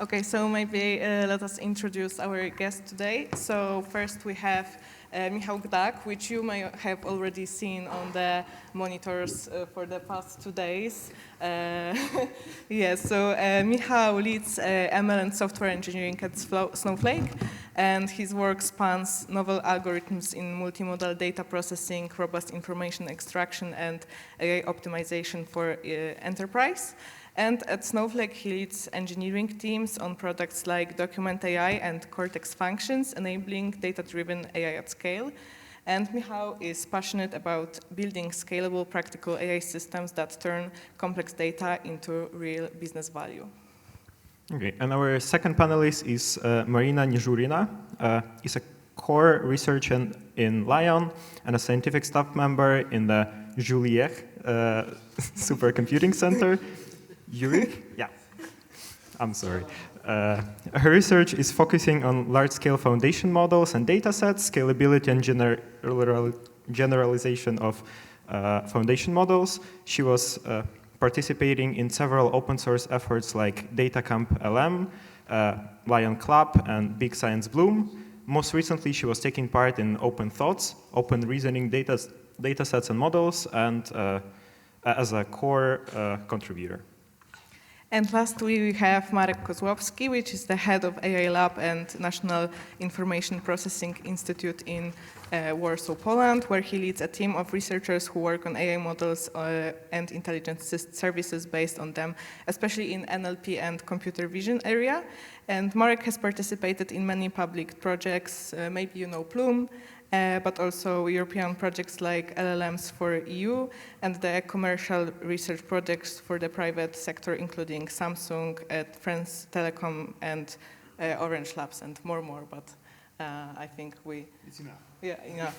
Okay, so maybe let us introduce our guest today. So first we have Michał Gdak, which you may have already seen on the monitors for the past 2 days. Yes, so Michał leads ML and software engineering at Snowflake, and his work spans novel algorithms in multimodal data processing, robust information extraction, and AI optimization for enterprise. And at Snowflake, he leads engineering teams on products like Document AI and Cortex Functions, enabling data-driven AI at scale. And Michał is passionate about building scalable, practical AI systems that turn complex data into real business value. Okay, and our second panelist is Marianna Nezhurina. Is a core researcher in LAION and a scientific staff member in the Juelich Supercomputing Center. Juelich? Yeah. I'm sorry. Her research is focusing on large-scale foundation models and datasets, scalability and generalization of foundation models. She was participating in several open-source efforts like DataComp-LM, LAION Club, and BigScience Bloom. Most recently, she was taking part in OpenThoughts, open reasoning datasets and models, and as a core contributor. And lastly, we have Marek Kozłowski, which is the head of AI Lab and National Information Processing Institute in Warsaw, Poland, where he leads a team of researchers who work on AI models and intelligence services based on them, especially in NLP and computer vision area. And Marek has participated in many public projects, maybe you know Plume, but also European projects like LLMs for EU and the commercial research projects for the private sector, including Samsung, France Telecom, and Orange Labs, and more. But I think it's enough. Yeah, enough.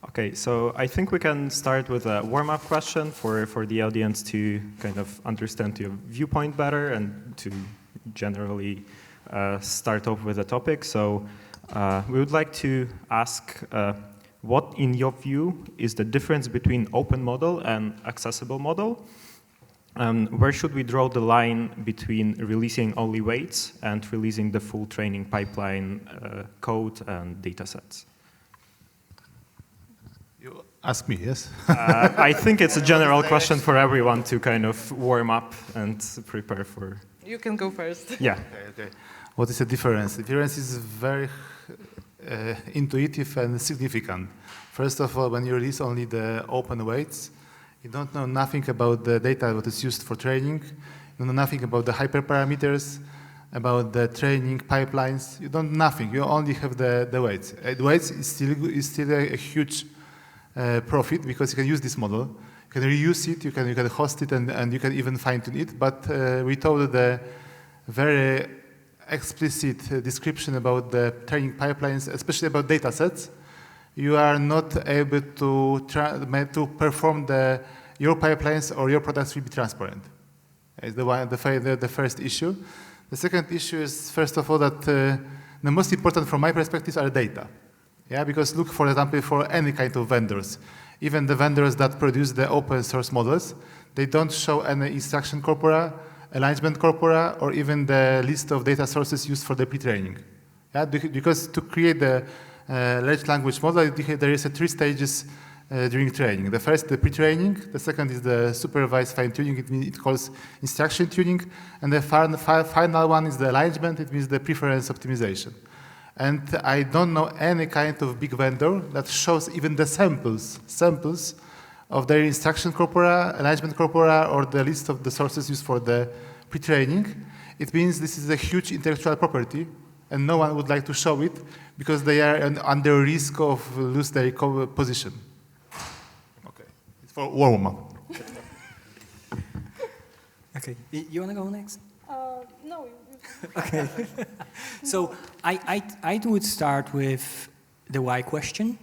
Okay, so I think we can start with a warm-up question for the audience to kind of understand your viewpoint better and to generally start off with the topic. So we would like to ask what, in your view, is the difference between open model and accessible model? And where should we draw the line between releasing only weights and releasing the full training pipeline code and datasets? You ask me, yes? I think it's a general question for everyone to kind of warm up and prepare for. You can go first. Yeah. Okay. What is the difference? The difference is very intuitive and significant. First of all, when you release only the open weights, you don't know nothing about the data that is used for training. You know nothing about the hyperparameters, about the training pipelines. You don't nothing. You only have the weights. The weights is still a huge profit because you can use this model. You can reuse it. You can host it, and you can even fine-tune it. But we told the very explicit description about the training pipelines, especially about datasets. You are not able to perform your pipelines or your products will be transparent. It's the first issue. The second issue is, first of all, that the most important from my perspective are data. Yeah, because look, for example, for any kind of vendors, even the vendors that produce the open source models, they don't show any instruction corpora, alignment corpora, or even the list of data sources used for the pre-training. Yeah, because to create the large language model, there is 3 stages during training. The first, the pre-training. The second is the supervised fine-tuning. It calls instruction tuning. And the final one is the alignment. It means the preference optimization. And I don't know any kind of big vendor that shows even the samples of their instruction corpora, alignment corpora, or the list of the sources used for the pre-training. It means this is a huge intellectual property, and no one would like to show it because they are under risk of lose their position. Okay, it's for warm-up. Okay, you want to go next? No. Okay. So I would start with the why question.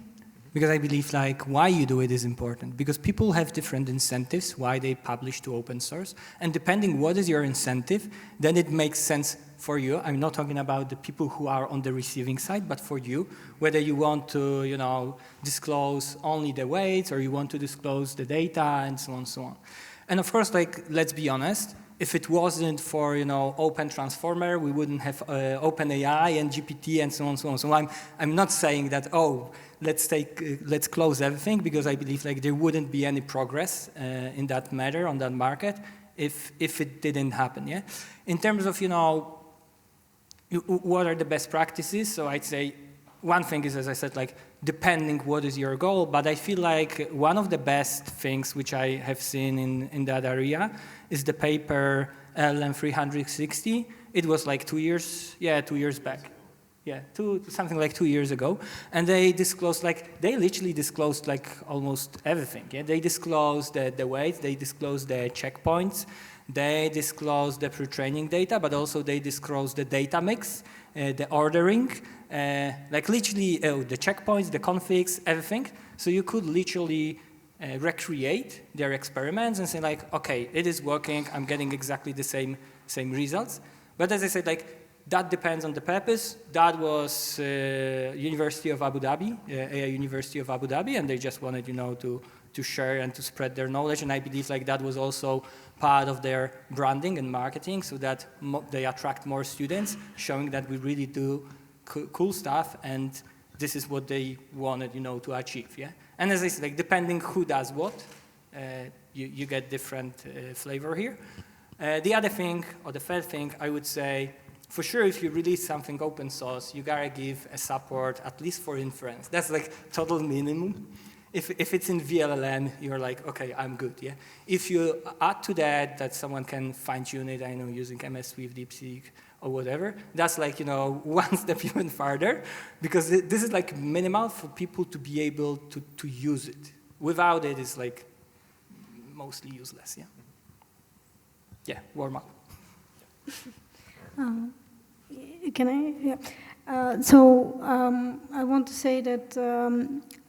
Because I believe why you do it is important. Because people have different incentives why they publish to open source. And depending what is your incentive, then it makes sense for you. I'm not talking about the people who are on the receiving side, but for you, whether you want to, disclose only the weights or you want to disclose the data and so on and so on. And of course, let's be honest, if it wasn't for Open Transformer, we wouldn't have OpenAI and GPT and so on, so on. So I'm not saying that let's close everything, because I believe like there wouldn't be any progress in that matter on that market if it didn't happen. Yeah. In terms of what are the best practices? So I'd say one thing is, as I said, like depending what is your goal, but I feel like one of the best things which I have seen in that area is the paper LLM 360. It was like 2 years back. Yeah, something like 2 years ago. And they disclosed, they literally disclosed like almost everything. Yeah, they disclosed the weights, they disclosed the checkpoints, they disclosed the pre-training data, but also they disclosed the data mix, the ordering, like literally the checkpoints, the configs, everything. So you could literally recreate their experiments and say like, okay, it is working, I'm getting exactly the same results. But as I said, like that depends on the purpose. That was University of Abu Dhabi, AI University of Abu Dhabi, and they just wanted, to share and to spread their knowledge. And I believe like that was also part of their branding and marketing, so that they attract more students, showing that we really do cool stuff, and this is what they wanted, to achieve. Yeah. And as I said, like depending who does what, you get different flavor here. The other thing, or the third thing, I would say, for sure, if you release something open source, you gotta give a support at least for inference. That's like total minimum. If it's in VLLM, you're like, okay, I'm good. Yeah. If you add to that someone can fine tune it, I know using MS Swift, DeepSeek, or whatever, that's like one step even farther, because this is like minimal for people to be able to use it. Without it, it's like mostly useless. Yeah. Yeah. Warm up. Can I? Yeah. So I want to say that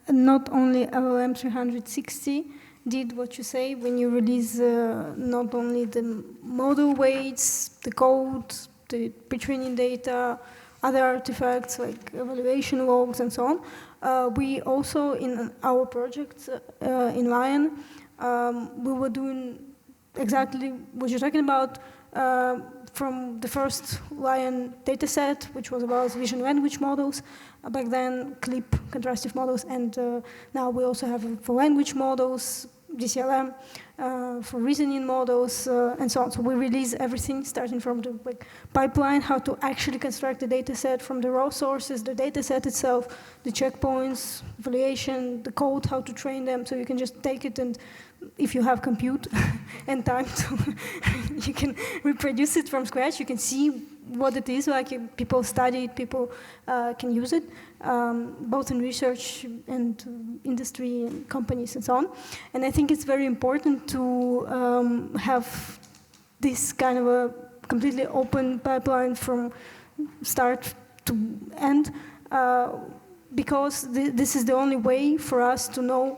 not only LLM 360 did what you say when you release not only the model weights, the code, the pre-training data, other artifacts like evaluation logs and so on. We also, in our project in LAION, we were doing exactly what you're talking about. From the first LAION dataset, which was about vision language models, back then CLIP contrastive models, and now we also have for language models, DCLM, for reasoning models, and so on. So we release everything starting from the pipeline, how to actually construct the dataset from the raw sources, the dataset itself, the checkpoints, evaluation, the code, how to train them, so you can just take it and if you have compute and time, you can reproduce it from scratch. You can see what it is, like people study it, people can use it, both in research and industry and companies and so on. And I think it's very important to have this kind of a completely open pipeline from start to end, because this is the only way for us to know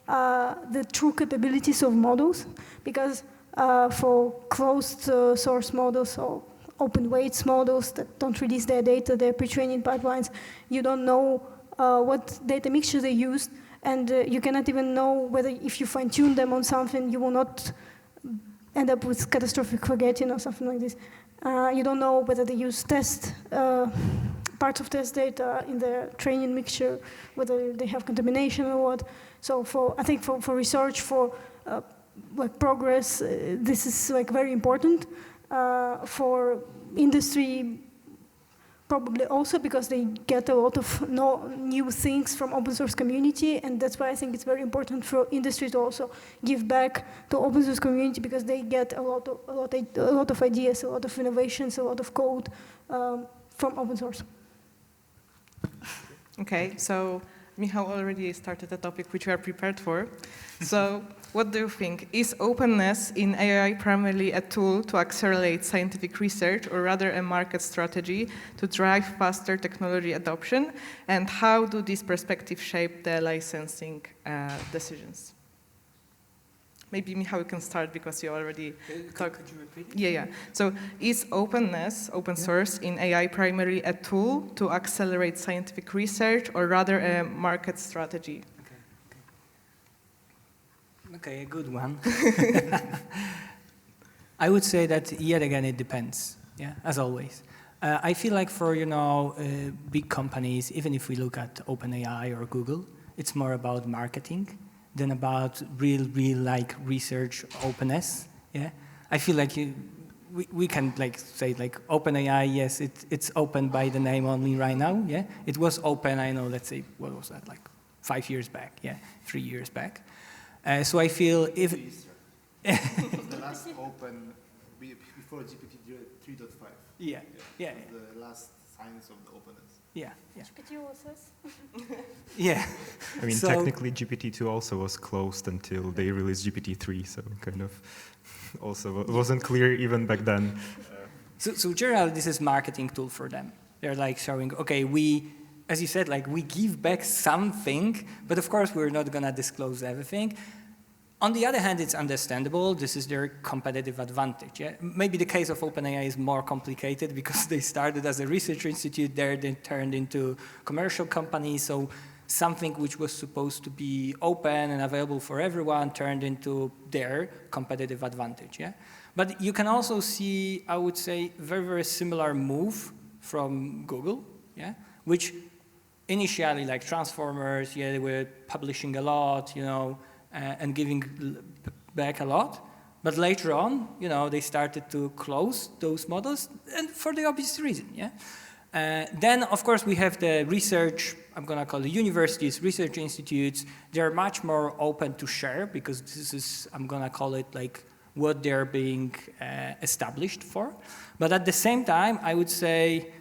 the true capabilities of models, because for closed source models or open weights models that don't release their data, their pre-training pipelines, you don't know what data mixture they used, and you cannot even know whether if you fine-tune them on something, you will not end up with catastrophic forgetting or something like this. You don't know whether they use parts of test data in their training mixture, whether they have contamination or what. So I think for research, for progress, this is very important. For industry, probably also because they get a lot of new things from open source community, and that's why I think it's very important for industry to also give back to open source community, because they get a lot of ideas, a lot of innovations, a lot of code from open source. Okay, so Michał already started a topic which we are prepared for. So what do you think? Is openness in AI primarily a tool to accelerate scientific research, or rather a market strategy to drive faster technology adoption? And how do these perspectives shape the licensing decisions? Maybe, Michał, you can start because you already talked. Could you repeat it? Yeah. So is openness, open source in AI primarily a tool to accelerate scientific research, or rather a market strategy? Okay, a good one. I would say that yet again it depends. Yeah, as always. I feel like for big companies, even if we look at OpenAI or Google, it's more about marketing than about real like research openness. Yeah, I feel like we can like say like OpenAI. Yes, it's open by the name only right now. Yeah, it was open. I know. Let's say what was that like 5 years back? Yeah, 3 years back. So I feel if the last open before GPT 3.5. Yeah. The last signs of the openness. Yeah. GPT OSS. Yeah. I mean, technically GPT-2 also was closed until they released GPT-3, so kind of also wasn't clear even back then. So generally, this is marketing tool for them. They're like showing, okay, as you said, like we give back something, but of course we're not gonna disclose everything. On the other hand, it's understandable. This is their competitive advantage. Yeah? Maybe the case of OpenAI is more complicated because they started as a research institute there, then turned into commercial company. So something which was supposed to be open and available for everyone turned into their competitive advantage. Yeah? But you can also see, I would say, very, very similar move from Google, yeah? Which initially, like Transformers, yeah, they were publishing a lot, and giving back a lot. But later on, they started to close those models, and for the obvious reason, yeah? Then, of course, we have the research, I'm going to call it universities, research institutes. They're much more open to share because this is, I'm going to call it like what they're being established for. But at the same time, I would say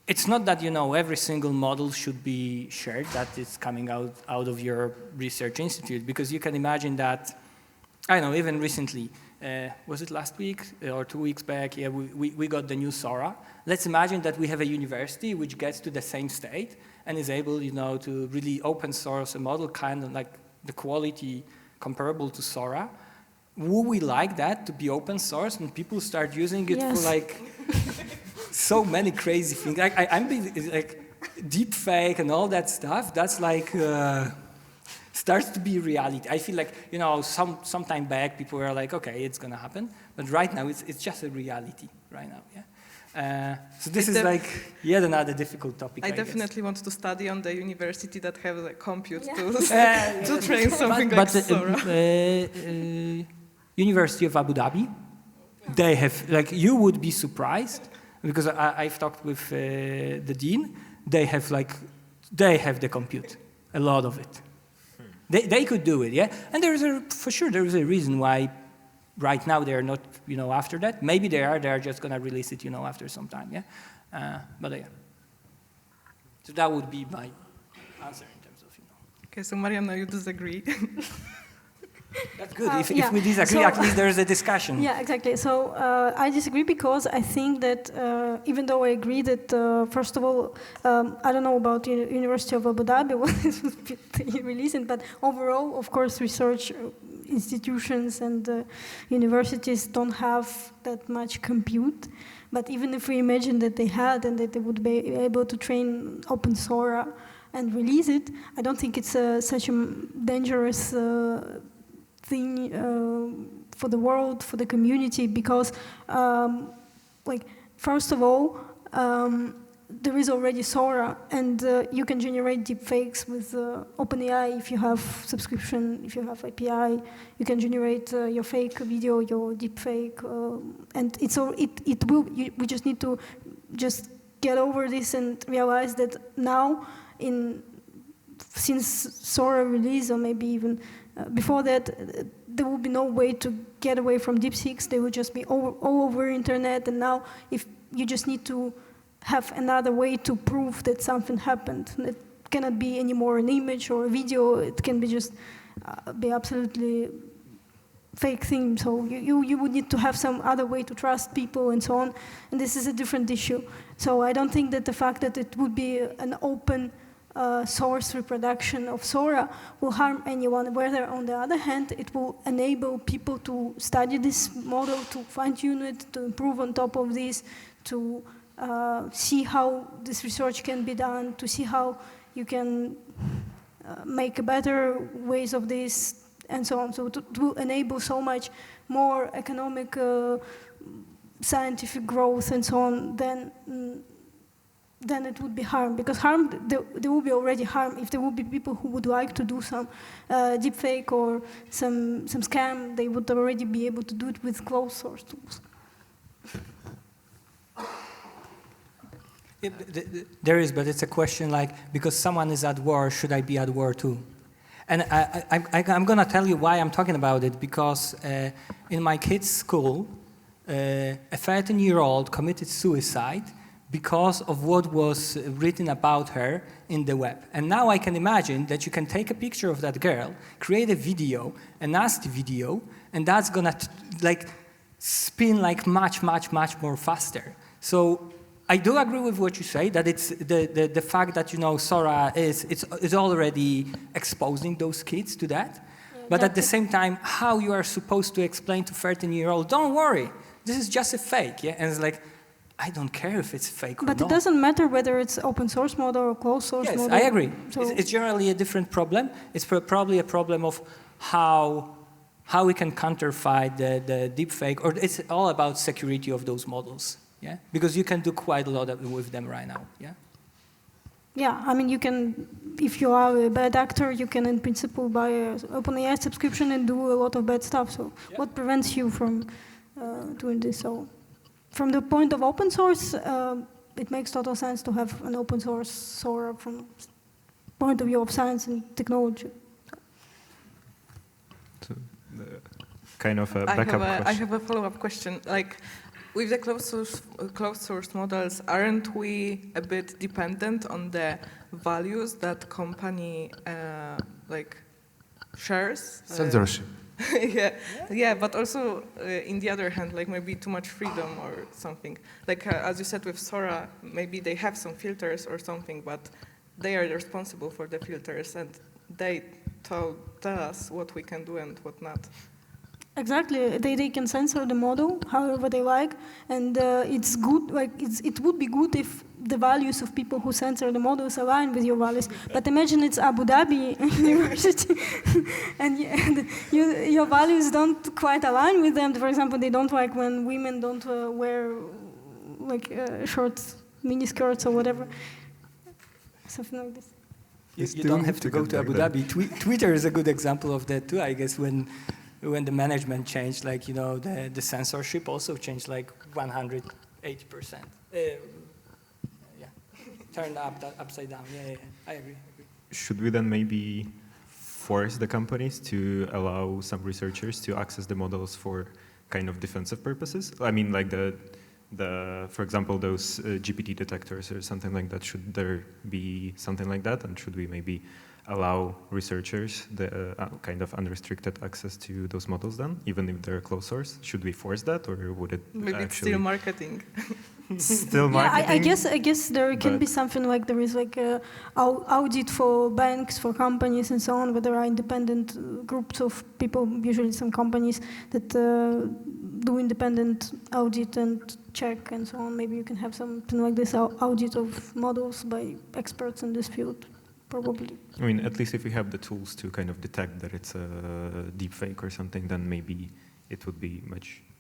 it's not that, every single model should be shared that is coming out of your research institute, because you can imagine that, I don't know, even recently, was it last week or 2 weeks back? Yeah, we got the new Sora. Let's imagine that we have a university which gets to the same state and is able, to really open source a model kind of like the quality comparable to Sora. Would we like that to be open source when people start using it for like so many crazy things? I'm like deep fake and all that stuff. That's like starts to be reality. I feel like some time back people were like, okay, it's gonna happen, but right now it's just a reality right now. Yeah. So this is like yet another difficult topic. I definitely want to study on the university that have like compute tools to train something like Sora. University of Abu Dhabi, they have, like, you would be surprised, because I've talked with the dean, they have the compute, a lot of it. They could do it, yeah? And for sure there is a reason why right now they're not, after that. Maybe they're just gonna release it, after some time, yeah? But yeah. So that would be my answer in terms of, Okay, so Marianna, you disagree. That's good. If we disagree, at least there's a discussion. Yeah, exactly. So I disagree because I think that even though I agree that, first of all, I don't know about the University of Abu Dhabi, what this would be releasing, but overall, of course, research institutions and universities don't have that much compute. But even if we imagine that they had and that they would be able to train open Sora and release it, I don't think it's such a dangerous thing for the world, for the community, because, first of all, there is already Sora, and you can generate deepfakes with OpenAI if you have subscription, if you have API. You can generate your fake video, your deepfake, and we just need to just get over this and realize that now, since Sora release, or maybe even before that, there will be no way to get away from DeepSeeks. They will just be all over internet, and now if you just need to have another way to prove that something happened. It cannot be anymore an image or a video. It can be just be absolutely fake thing. So you would need to have some other way to trust people and so on. And this is a different issue. So I don't think that the fact that it would be an open source reproduction of Sora will harm anyone, whether on the other hand it will enable people to study this model, to fine-tune it, to improve on top of this, to see how this research can be done, to see how you can make better ways of this, and so on. So it will enable so much more economic, scientific growth and so on, then it would be harm. Because there will be already harm if there will be people who would like to do some deepfake or some scam. They would already be able to do it with closed source tools. There is, but it's a question like, because someone is at war, should I be at war too? And I'm going to tell you why I'm talking about it, because in my kid's school, a 13-year-old committed suicide because of what was written about her in the web. And now I can imagine that you can take a picture of that girl, create a video, a nasty video, and that's going to like spin like much more faster. So I do agree with what you say, that it's the fact that, you know, Sora is already exposing those kids to that. But at the same time, how you are supposed to explain to 13-year-old, don't worry, this is just a fake, yeah? And it's like, I don't care if it's fake or not. But it doesn't matter whether it's open source model or closed source model. Yes, I agree. So it's generally a different problem. It's probably a problem of how we can counterfeit the deepfake, or it's all about security of those models, yeah? Because you can do quite a lot with them right now, yeah? Yeah, I mean, you can, if you are a bad actor, you can in principle buy an OpenAI subscription and do a lot of bad stuff. So what prevents you from doing this? So from the point of open source, it makes total sense to have an open source Sora from point of view of science and technology. So, kind of a backup question. I have a follow-up question. Like, with the closed source models, aren't we a bit dependent on the values that company shares? Censorship. Yeah, but also in the other hand, like maybe too much freedom or something. Like as you said with Sora, maybe they have some filters or something, but they are responsible for the filters, and they tell us what we can do and what not. Exactly, they can censor the model however they like, and it's good. Like it would be good if the values of people who censor the models align with your values. But imagine it's Abu Dhabi University, and your values don't quite align with them. For example, they don't like when women don't wear like short miniskirts or whatever, something like this. You don't have to go to Abu Dhabi. Twitter is a good example of that too, I guess, when the management changed, like, you know, the censorship also changed like 180%. Turned upside down. Yeah, I agree. Should we then maybe force the companies to allow some researchers to access the models for kind of defensive purposes? I mean, like for example, those GPT detectors or something like that. Should there be something like that? And should we maybe allow researchers the kind of unrestricted access to those models then, even if they're closed source? Should we force that, or would it maybe actually... it's still marketing? Still marketing? Yeah, I guess there can be something like there is like a audit for banks, for companies and so on, where there are independent groups of people, usually some companies, that do independent audit and check and so on. Maybe you can have something like this audit of models by experts in this field. Probably. I mean, at least if we have the tools to kind of detect that it's a deep fake or something, then maybe it would be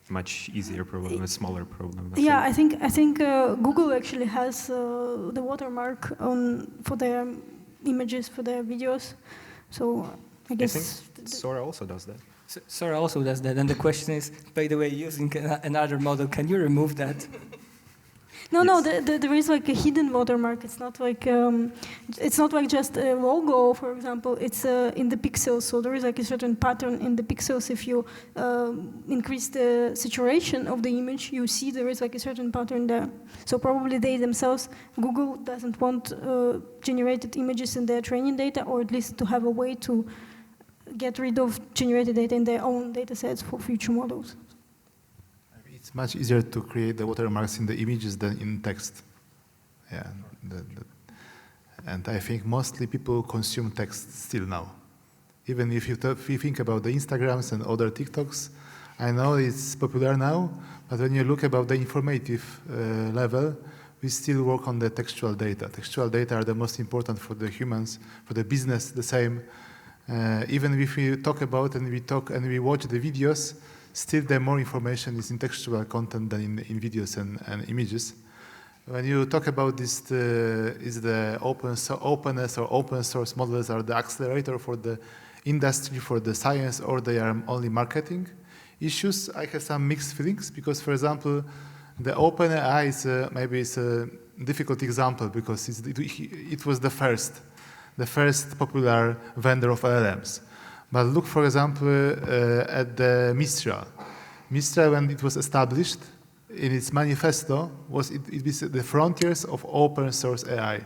much easier problem, a smaller problem. Yeah, I think Google actually has the watermark for their images, for their videos. So I guess I think Sora also does that. Sora also does that, and the question is, by the way, using another model, can you remove that? No, there is like a hidden watermark. It's not like just a logo, for example. It's in the pixels. So there is like a certain pattern in the pixels. If you increase the saturation of the image, you see there is like a certain pattern there. So probably they themselves, Google doesn't want generated images in their training data, or at least to have a way to get rid of generated data in their own data sets for future models. It's much easier to create the watermarks in the images than in text. Yeah, and I think mostly people consume text still now. Even if you think about the Instagrams and other TikToks, I know it's popular now, but when you look about the informative level, we still work on the textual data. Textual data are the most important for the humans, for the business, the same. Even if we talk about and we watch the videos, still the more information is in textual content than in videos and images. When you talk about this, is the openness or open source models are the accelerator for the industry, for the science, or they are only marketing issues? I have some mixed feelings because, for example, the OpenAI is maybe it's a difficult example because it was the first popular vendor of LLMs. But look, for example, at the Mistral. Mistral, when it was established, in its manifesto, it was the frontiers of open source AI.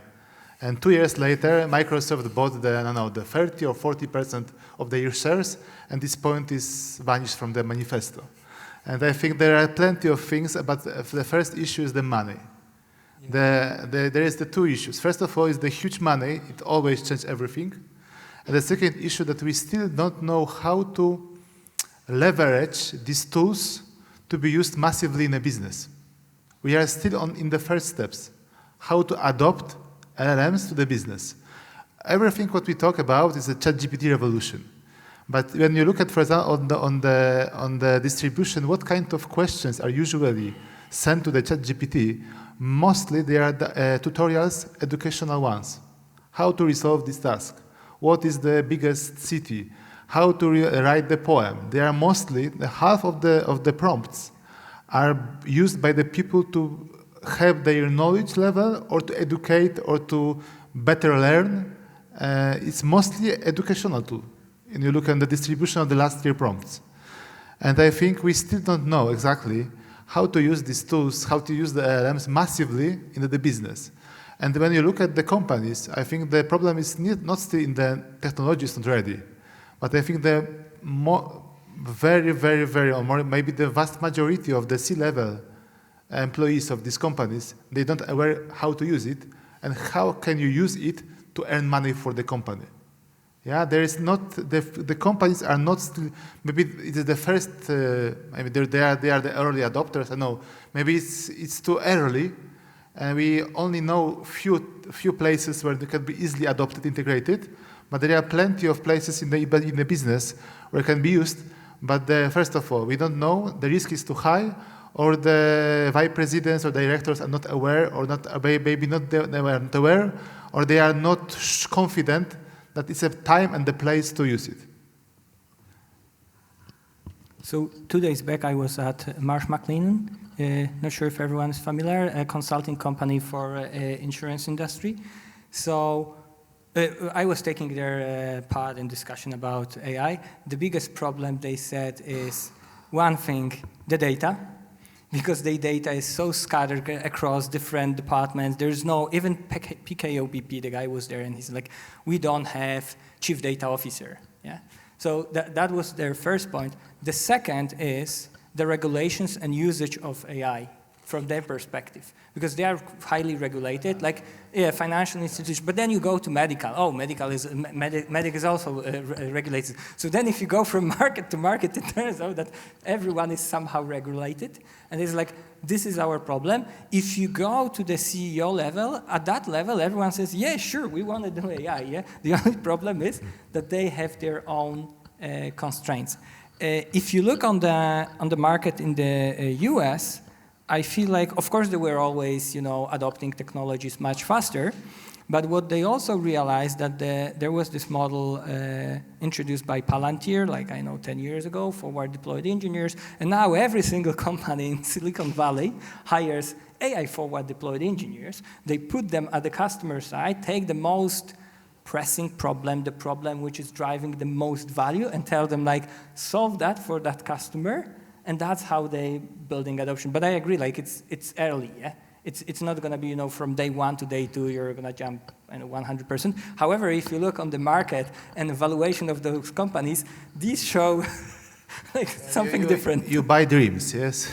And 2 years later, Microsoft bought the 30 or 40% of their shares, and this point is vanished from the manifesto. And I think there are plenty of things, but the first issue is the money. Yeah. There is the two issues. First of all, is the huge money. It always changes everything. And the second issue that we still don't know how to leverage these tools to be used massively in a business. We are still in the first steps. How to adopt LLMs to the business. Everything what we talk about is a ChatGPT revolution. But when you look at, for example, on the distribution, what kind of questions are usually sent to the ChatGPT? Mostly they are the, tutorials, educational ones. How to resolve this task? What is the biggest city? How to write the poem? They are mostly, half of the prompts are used by the people to have their knowledge level or to educate or to better learn. It's mostly educational tool. And you look at the distribution of the last year prompts. And I think we still don't know exactly how to use these tools, how to use the LLMs massively in the business. And when you look at the companies, I think the problem is not still in the technology is not ready. But I think the very, or more, maybe the vast majority of the C-level employees of these companies, they don't aware how to use it and how can you use it to earn money for the company. Yeah, there is not, the companies are not still, maybe it is the first, maybe they are the early adopters, I know. Maybe it's too early, and we only know few places where they can be easily adopted, integrated, but there are plenty of places in the business where it can be used, but first of all, we don't know, the risk is too high, or the vice presidents or directors are not aware, or maybe not aware, or they are not confident that it's a time and the place to use it. So 2 days back, I was at Marsh McLennan. Not sure if everyone is familiar, a consulting company for insurance industry. So I was taking their part in discussion about AI. The biggest problem they said is one thing, the data, because the data is so scattered across different departments. There's no, even PKOBP, the guy was there and he's like, we don't have chief data officer. Yeah. So that was their first point. The second is the regulations and usage of AI from their perspective, because they are highly regulated, like financial institutions, but then you go to medical. Oh, medical is also regulated. So then if you go from market to market, it turns out that everyone is somehow regulated. And it's like, this is our problem. If you go to the CEO level, at that level, everyone says, yeah, sure, we want to do AI. Yeah? The only problem is that they have their own constraints. If you look on the market in the US, I feel like, of course, they were always, adopting technologies much faster. But what they also realized that there was this model introduced by Palantir, 10 years ago, forward deployed engineers. And now every single company in Silicon Valley hires AI forward deployed engineers. They put them at the customer side, take the most pressing problem, the problem which is driving the most value, and tell them, solve that for that customer. And that's how they building adoption. But I agree, it's early, yeah? It's not gonna be, from day 1 to day 2, you're gonna jump 100%. However, if you look on the market and evaluation of those companies, these show something different. You buy dreams, yes?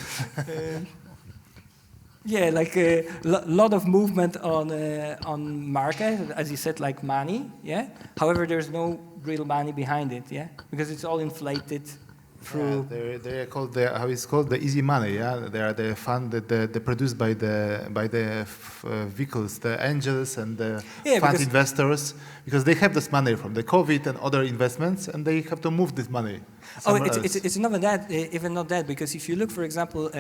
Yeah, a lot of movement on market, as you said, like money, yeah? However, there's no real money behind it, yeah? Because it's all inflated through. Yeah, they're called how it's called the easy money. Yeah, they are the fund that they're produced by the vehicles, the angels and the fund investors, because they have this money from the COVID and other investments, and they have to move this money. It's not that, even not that, because if you look, for example,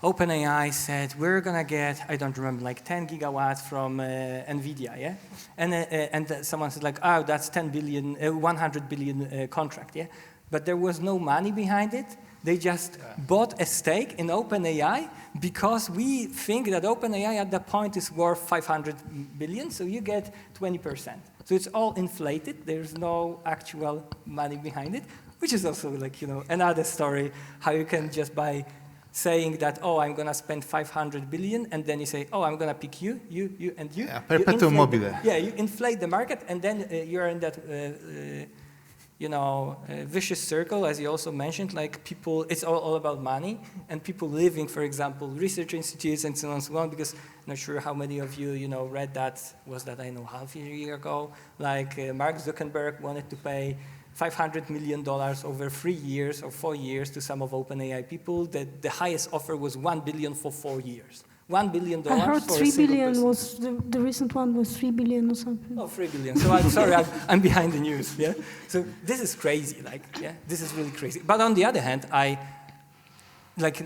OpenAI said we're gonna get, I don't remember, like 10 gigawatts from NVIDIA, yeah, and someone said like, oh, that's 100 billion contract, yeah, but there was no money behind it. They just bought a stake in OpenAI because we think that OpenAI at that point is worth 500 billion, so you get 20%. So it's all inflated. There's no actual money behind it, which is also like, you know, another story how you can just by saying that, oh, I'm going to spend 500 billion, and then you say, oh, I'm going to pick you, and you. Yeah, perpetuum mobile. Yeah, you inflate the market, and then you're in that, vicious circle, as you also mentioned, like people, it's all about money, and people living, for example, research institutes and so on, because I'm not sure how many of you, read that, half a year ago, like Mark Zuckerberg wanted to pay $500 million over 3 years or 4 years to some of OpenAI people. That the highest offer was $1 billion for 4 years. $1 billion I heard for 3 a single billion person. was the recent one was 3 billion or something. Oh, 3 billion. So I'm sorry, I'm behind the news. Yeah. So this is crazy. This is really crazy. But on the other hand,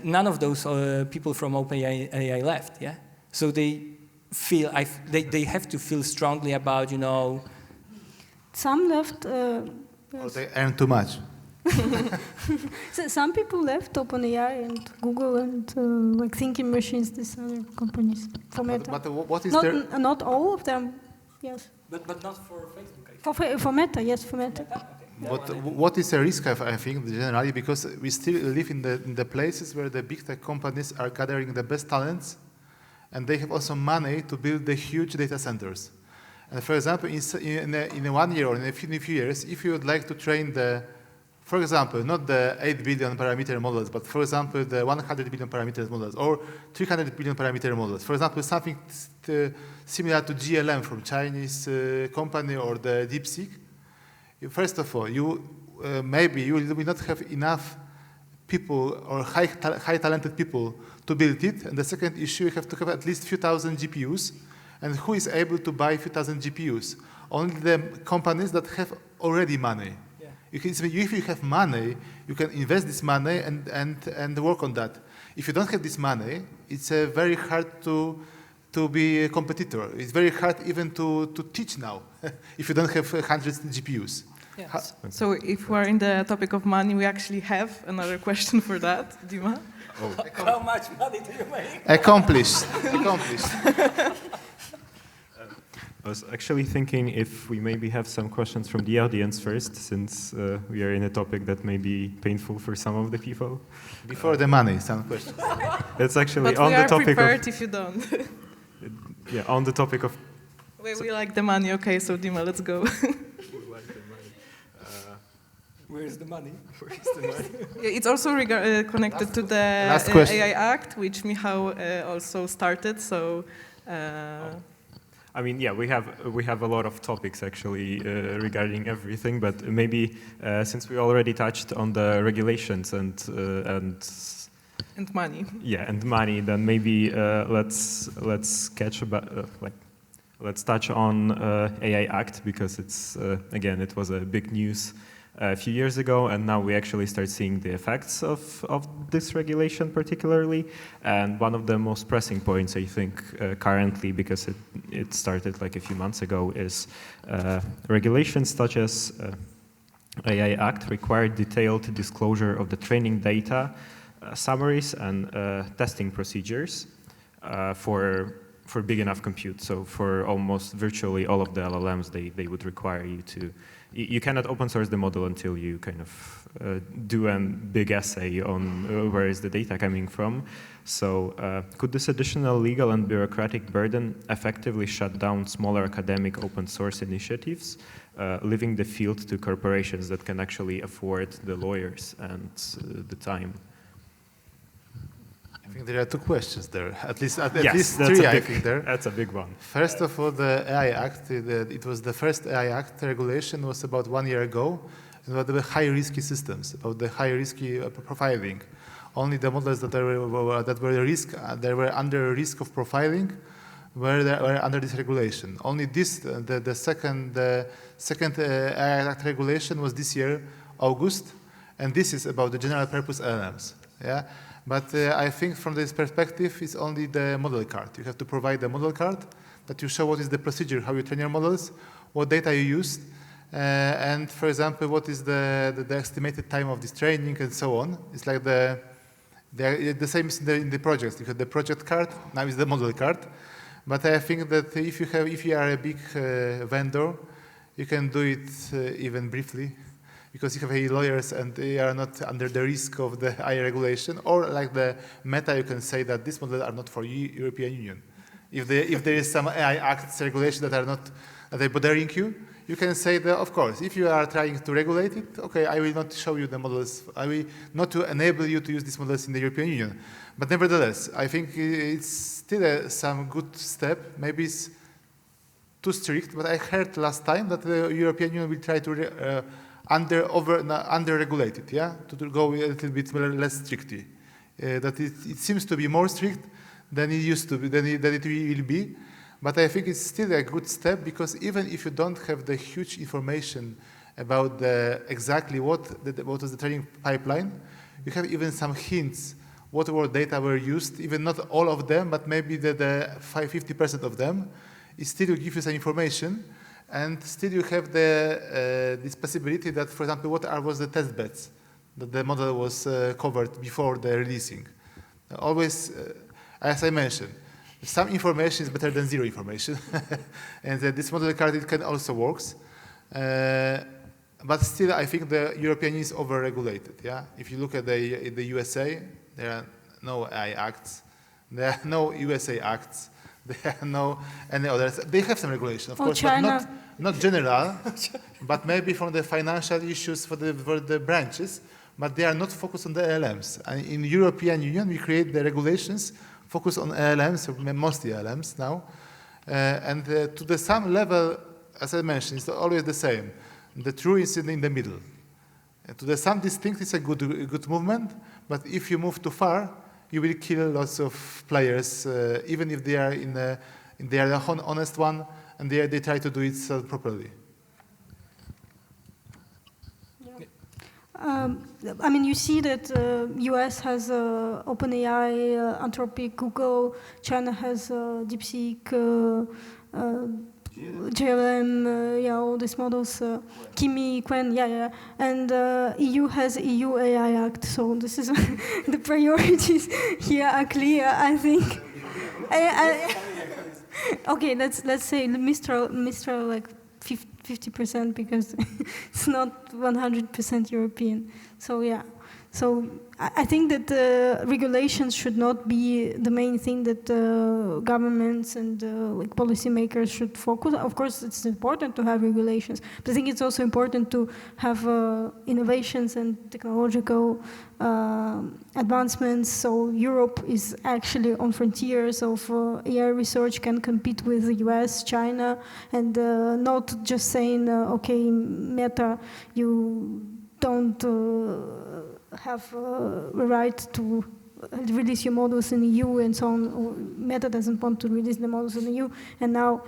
none of those people from OpenAI left. Yeah. So they feel they have to feel strongly about Some left. Or they earn too much. So some people left OpenAI and Google and Thinking Machines, these other companies for Meta. But what is not all of them, yes. But not for Facebook. For Meta, yes, for Meta. But what is a risk, I think, generally, because we still live in the places where the big tech companies are gathering the best talents, and they have also money to build the huge data centers. And for example, in 1 year or in a few years, if you would like to train for example, not the 8 billion parameter models, but for example, the 100 billion parameter models or 300 billion parameter models, for example, something similar to GLM from Chinese company or the DeepSeek, first of all, maybe you will not have enough people or high talented people to build it. And the second issue, you have to have at least a few thousand GPUs. And who is able to buy a few thousand GPUs? Only the companies that have already money. Yeah. If you have money, you can invest this money and work on that. If you don't have this money, it's very hard to be a competitor. It's very hard even to teach now if you don't have hundreds of GPUs. Yes. So if we're in the topic of money, we actually have another question for that, Dima. Oh. How much money do you make? Accomplished. I was actually thinking if we maybe have some questions from the audience first, since we are in a topic that may be painful for some of the people. Before the money, some questions. It's actually but on the topic prepared if you don't. Yeah, on the topic of... We like the money, okay, so Dima, let's go. Where's the money? It's also connected to the AI Act, which Michał also started, so... I mean, yeah, we have a lot of topics actually regarding everything, but maybe since we already touched on the regulations and money. Yeah, and money, then maybe let's touch on AI Act, because it's again, it was a big news a few years ago, and now we actually start seeing the effects of this regulation particularly. And one of the most pressing points, I think, currently, because it started like a few months ago, is regulations such as AI Act require detailed disclosure of the training data, summaries, and testing procedures for big enough compute. So for almost virtually all of the LLMs, they would require you to... You cannot open source the model until you kind of do a big essay on where is the data coming from. So could this additional legal and bureaucratic burden effectively shut down smaller academic open source initiatives, leaving the field to corporations that can actually afford the lawyers and the time? I think there are two questions there, at least yes, three, I think there. That's a big one. First of all, the AI Act, it was the first AI Act regulation was about 1 year ago, about the high-risky systems, about the high-risky profiling. Only the models that were under risk of profiling were under this regulation. Only this, the second AI Act regulation was this year, August, and this is about the general purpose LLMs. Yeah, but I think from this perspective, it's only the model card. You have to provide the model card that you show what is the procedure, how you train your models, what data you used, and for example, what is the estimated time of this training and so on. It's like the same is in the projects. You have the project card, now is the model card. But I think that if you are a big vendor, you can do it even briefly, because you have lawyers and they are not under the risk of the AI regulation. Or like the Meta, you can say that these models are not for European Union. If there is some AI Acts regulation that are bothering you, you can say that, of course, if you are trying to regulate it, okay, I will not show you the models. I will not to enable you to use these models in the European Union. But nevertheless, I think it's still some good step. Maybe it's too strict, but I heard last time that the European Union will try to under-regulate it, yeah? To go a little bit less strictly. That it seems to be more strict than it used to be, than it will be. But I think it's still a good step, because even if you don't have the huge information about exactly what was the training pipeline, you have even some hints what data were used, even not all of them, but maybe the 50% of them. It still will give you some information, and still you have this possibility that, for example, what was the test beds that the model was covered before the releasing. Always, as I mentioned, some information is better than zero information, and this model card, it can also works. But still, I think the European Union is over-regulated. Yeah, if you look at the USA, there are no AI acts, there are no USA acts, there are no any others. They have some regulation, of course, China. but not general, but maybe from the financial issues for the branches, but they are not focused on the LLMs. And in European Union, we create the regulations focus on LLMs, mostly LLMs now. And to some level, as I mentioned, it's always the same. The truth is in the middle. To some distinct, it's a good movement, but if you move too far, you will kill lots of players, even if they are they are the honest one, and they try to do it properly. I mean, you see that US has OpenAI, Anthropic, Google. China has DeepSeek, JLM, yeah, all these models. Kimi, Quen, yeah. And EU has EU AI Act. So this is the priorities here are clear, I think. Okay, let's say Mistral like 50% because it's not 100% European. So yeah, so I think that regulations should not be the main thing that governments and like policymakers should focus. Of course, it's important to have regulations, but I think it's also important to have innovations and technological advancements. So Europe is actually on frontiers of AI research, can compete with the US, China, and not just saying, okay, Meta, you don't have a right to release your models in the EU and so on. Or Meta doesn't want to release the models in the EU, and now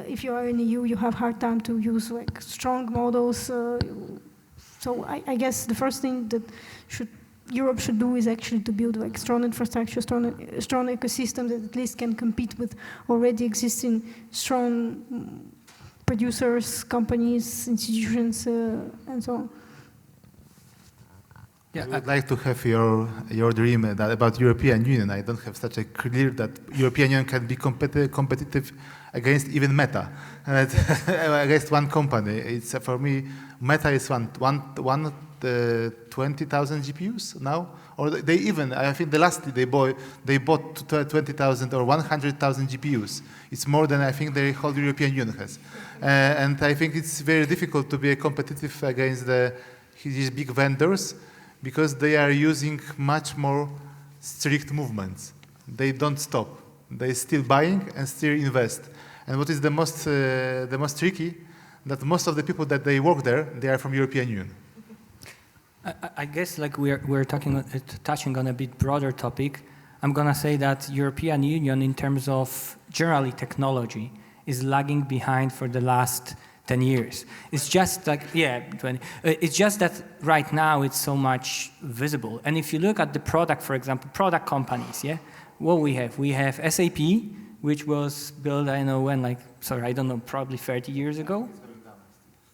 if you are in the EU, you have a hard time to use like strong models. So I guess the first thing that Europe should do is actually to build like strong infrastructure, strong ecosystem that at least can compete with already existing strong producers, companies, institutions, and so on. Yeah, I would like to have your dream about European Union. I don't have such a clear that European Union can be competitive against even Meta, against one company. It's for me, Meta is 20,000 GPUs now, or they even, I think the last they bought 20,000 or 100,000 GPUs. It's more than I think the whole European Union has, and I think it's very difficult to be competitive against these big vendors, because they are using much more strict movements. They don't stop. They still buying and still invest. And what is the most tricky, that most of the people that they work there, they are from European Union. I guess like we're touching on a bit broader topic. I'm gonna say that European Union, in terms of generally technology, is lagging behind for the last 10 years. It's just like 20. It's just that right now it's so much visible. And if you look at the product, for example, product companies, what we have SAP, which was built, I know when, I don't know, probably 30 years ago.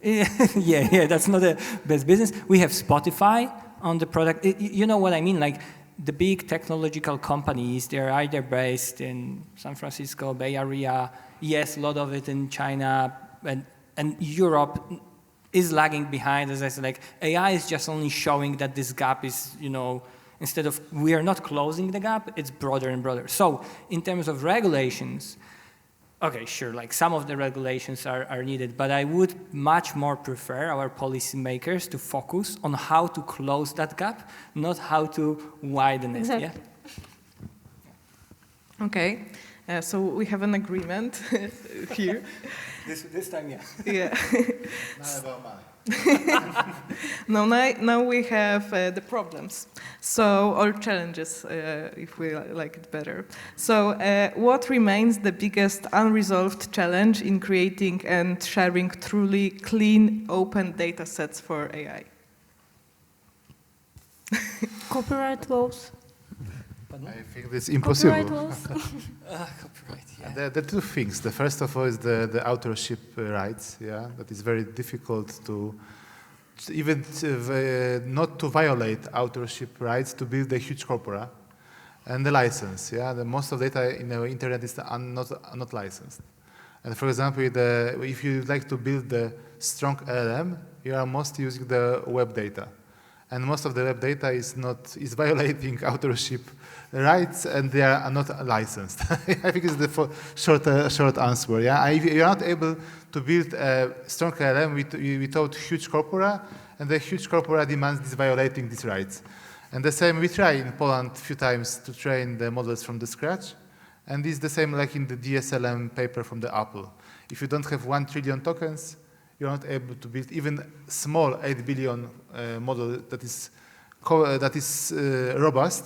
Yeah, that's not the best business. We have Spotify on the product. You know what I mean? Like the big technological companies, they're either based in San Francisco, Bay Area, yes, a lot of it in China, and Europe is lagging behind. As I said, like AI is just only showing that this gap is, instead of, we are not closing the gap, it's broader and broader. So in terms of regulations, okay, sure, like some of the regulations are needed, but I would much more prefer our policymakers to focus on how to close that gap, not how to widen it. Exactly. Yeah? Okay, so we have an agreement here. This time, yeah. Yeah. Not about money. Now we have the problems, or challenges, if we like it better. So what remains the biggest unresolved challenge in creating and sharing truly clean, open data sets for AI? Copyright laws. I think it's impossible. Copyright laws. Copyright, yeah. The two things. The first of all is the authorship rights. That is very difficult to even not to violate authorship rights to build a huge corpora, and the license. The most of data in the internet is not licensed. And for example, if you like to build the strong LLM, you are mostly using the web data, and most of the web data is violating authorship rights, and they are not licensed. I think it's the short answer. If you're not able to build a strong LLM without huge corpora, and the huge corpora demands this violating these rights. And the same, we try in Poland a few times to train the models from the scratch, and it's the same like in the DSLM paper from the Apple. If you don't have 1 trillion tokens, you're not able to build even small 8 billion model that is robust.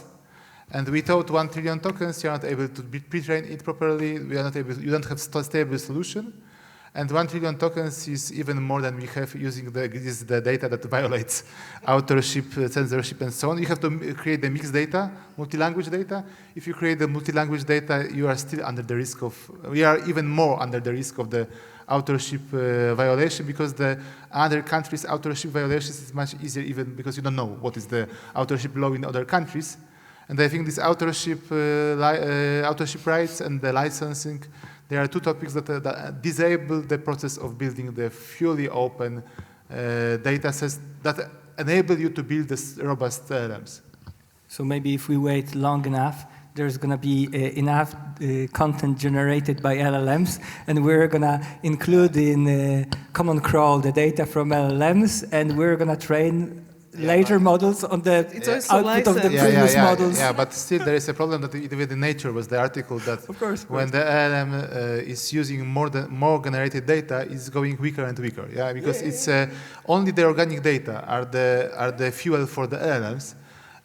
And without 1 trillion tokens, you're not able to pre-train it properly. You don't have stable solution. And 1 trillion tokens is even more than we have using the data that violates authorship, censorship, and so on. You have to create the mixed data, multi-language data. If you create the multi-language data, you are still under the risk of, we are even more under the risk of the authorship violation, because the other countries' authorship violations is much easier, even because you don't know what is the authorship law in other countries. And I think this authorship rights and the licensing, there are two topics that disable the process of building the fully open data sets that enable you to build this robust LLMs. So maybe if we wait long enough, there's going to be enough content generated by LLMs, and we're going to include in Common Crawl the data from LLMs, and we're going to train later models on the output of the previous models. Yeah, but still there is a problem that with the Nature was the article that of course. When the LLM is using more generated data, it's going weaker and weaker. Because it's only the organic data are the fuel for the LLMs,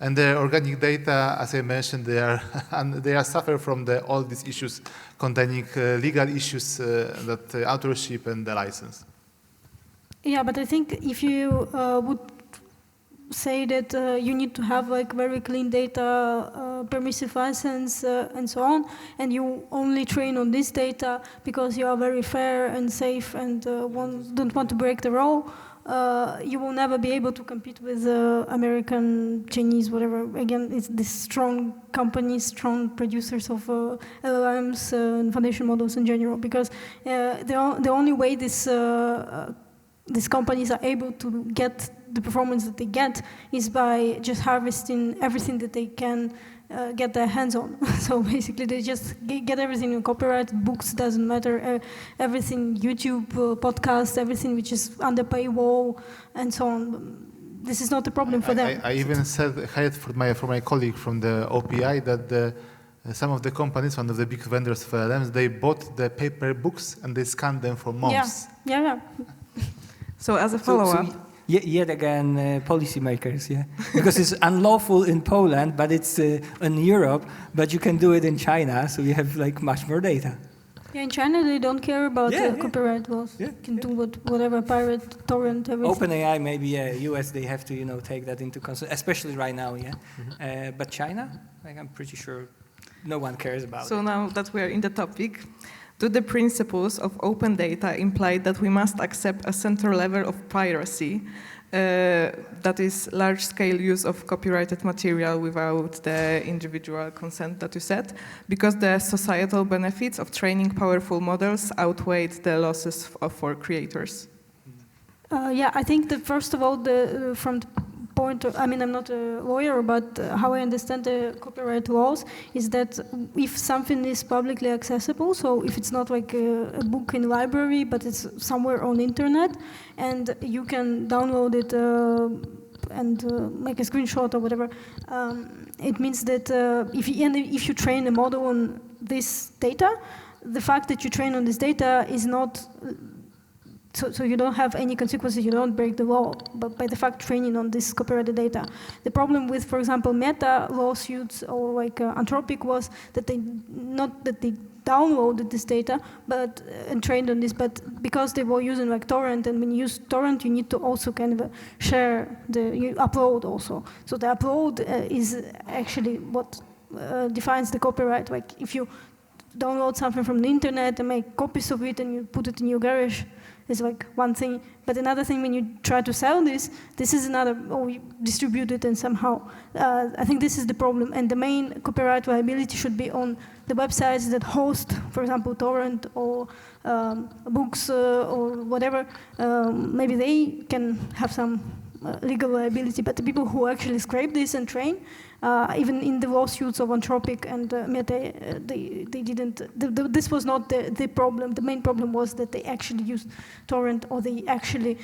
and the organic data, as I mentioned, they are suffer from all these issues containing legal issues, that authorship and the license. Yeah, but I think if you would say that you need to have like very clean data, permissive license, and so on, and you only train on this data because you are very fair and safe and don't want to break the law, you will never be able to compete with American, Chinese, whatever. Again, it's these strong companies, strong producers of LLMs and foundation models in general, because the only way these companies are able to get the performance that they get is by just harvesting everything that they can get their hands on. So basically they just get everything in copyright, books, doesn't matter, everything, YouTube, podcasts, everything which is under paywall and so on. This is not a problem for them. I even heard from my colleague from the OPI that some of the companies, one of the big vendors for LLMs, they bought the paper books and they scanned them for months. Yeah. So as a follow-up. Yet again, policymakers, yeah. Because it's unlawful in Poland, but it's in Europe, but you can do it in China, so you have like much more data. Yeah, in China they don't care about copyright laws. Yeah, You can do whatever, pirate, torrent, everything. OpenAI, maybe, US, they have to, take that into consideration, especially right now, yeah. But China, like, I'm pretty sure no one cares about it. So now that we are in the topic, do the principles of open data imply that we must accept a central level of piracy, that is large-scale use of copyrighted material without the individual consent that you said, because the societal benefits of training powerful models outweigh the losses for creators? Yeah, I think that first of all, from the point of, I mean, I'm not a lawyer, but how I understand the copyright laws is that if something is publicly accessible, so if it's not like a book in library, but it's somewhere on internet, and you can download it and make a screenshot or whatever, it means that if you train a model on this data, the fact that you train on this data is not so you don't have any consequences, you don't break the law, but by the fact training on this copyrighted data. The problem with, for example, Meta lawsuits or like Anthropic was that they downloaded this data and trained on this, but because they were using like torrent, and when you use torrent, you need to also kind of share you upload also. So the upload is actually what defines the copyright. Like if you download something from the internet and make copies of it and you put it in your garage, is like one thing, but another thing when you try to sell this is another, or you distribute it and somehow. I think this is the problem, and the main copyright liability should be on the websites that host, for example, torrent or books or whatever. Maybe they can have some legal liability, but the people who actually scrape this and train, even in the lawsuits of Anthropic and Meta, they didn't. This was not the problem. The main problem was that they actually used torrent, or they actually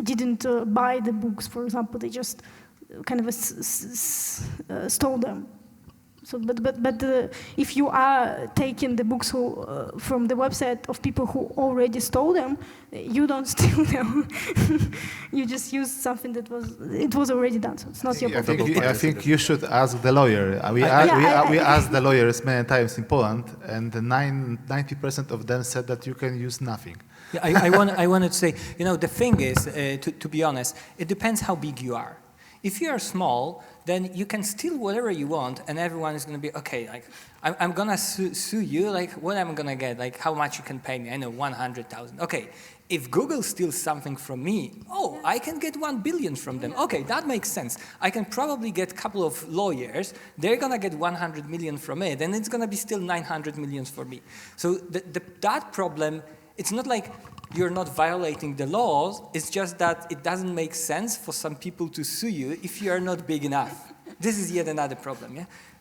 didn't buy the books. For example, they just kind of stole them. So, but if you are taking the books from the website of people who already stole them, you don't steal them. You just use something that was already done. So it's not your problem. I think you should ask the lawyer. We asked the lawyers many times in Poland, and 90% of them said that you can use nothing. Yeah, I wanted to say, the thing is, to be honest, it depends how big you are. If you are small, then you can steal whatever you want, and everyone is going to be, okay, like, I'm going to sue you, like, what am I going to get? Like, how much you can pay me? I know, 100,000. Okay, if Google steals something from me, I can get 1 billion from them. Okay, that makes sense. I can probably get a couple of lawyers. They're going to get 100 million from it, and it's going to be still 900 million for me. So that problem, it's not like you're not violating the laws, it's just that it doesn't make sense for some people to sue you if you are not big enough. This is yet another problem,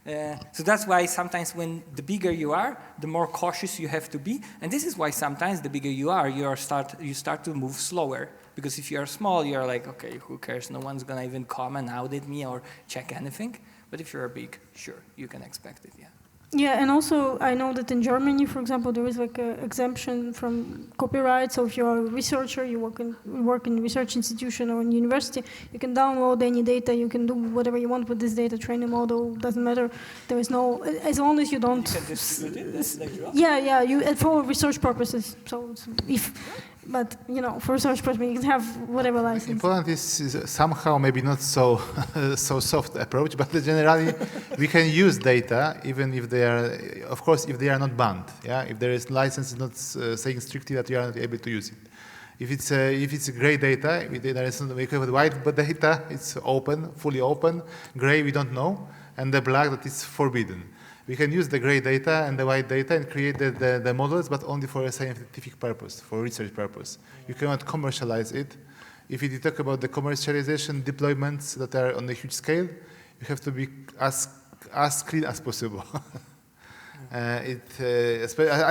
yeah? So that's why sometimes when the bigger you are, the more cautious you have to be, and this is why sometimes the bigger you are, you start to move slower, because if you are small, you're like, okay, who cares, no one's gonna even come and audit me or check anything, but if you're big, sure, you can expect it, yeah. Yeah, and also I know that in Germany, for example, there is like an exemption from copyright. So if you're a researcher, you work in a research institution or in university, you can download any data, you can do whatever you want with this data, train a model, doesn't matter. There is no, as long as you don't. You can distribute it, that's like Yeah, for research purposes. So but for research purposes, you can have whatever license. In Poland, this is somehow maybe not so soft approach, but generally we can use data even if they are, of course, if they are not banned. Yeah, if there is license, not saying strictly that you are not able to use it. If it's gray data, there is white data, it's open, fully open. Gray we don't know, and the black that is forbidden. We can use the gray data and the white data and create the models, but only for a scientific purpose, for research purpose. You cannot commercialize it. If you talk about the commercialization deployments that are on a huge scale, you have to be as clean as possible. I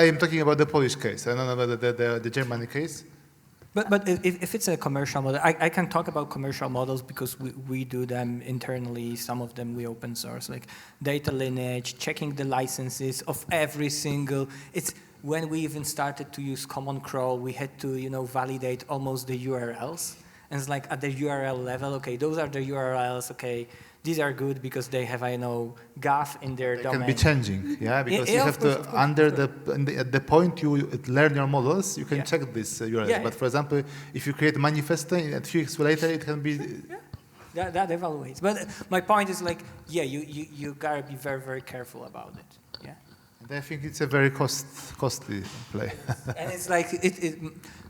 am talking about the Polish case. I don't know about the German case. But if it's a commercial model, I can talk about commercial models because we do them internally. Some of them we open source, like data lineage, checking the licenses of every single. It's when we even started to use common crawl, we had to validate almost the URLs. And it's like at the URL level, okay, those are the URLs, okay, these are good because they have, I know, GAF in their domain. It can be changing, yeah, because you have course, to, at the point you learn your models, you can check this URL. Yeah, but for example, if you create a manifesto, a few weeks later, it can be... That evaluates. But my point is like, yeah, you gotta be very, very careful about it. Yeah. And I think it's a very costly play. And it's like,